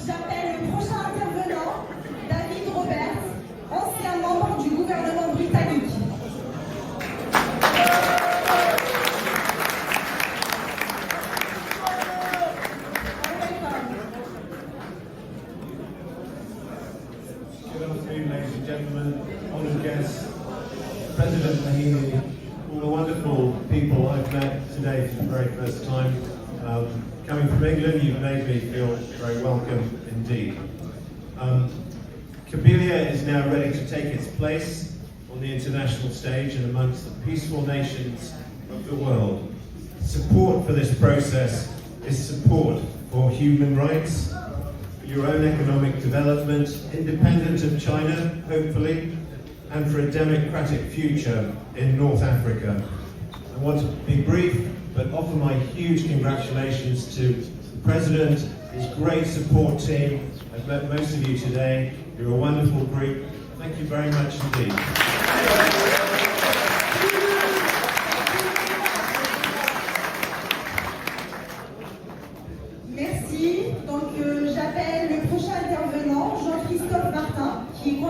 J'appelle le prochain intervenant, David Robert, ancien membre du gouvernement britannique. Good afternoon, ladies and gentlemen, honoured guests, President Mahini, all the wonderful people I've met today for the very first time. Coming from England, you've made me feel very welcome indeed. Kabylie is now ready to take its place on the international stage and amongst the peaceful nations of the world. Support for this process is support for human rights, your own economic development, independent of China, hopefully, and for a democratic future in North Africa. I want to be brief, but offer my huge congratulations to the President, his great support team. I've met most of you today. You're a wonderful group. Thank you very much indeed. Merci. Donc j'appelle le prochain intervenant, Jean-Christophe Martin, qui est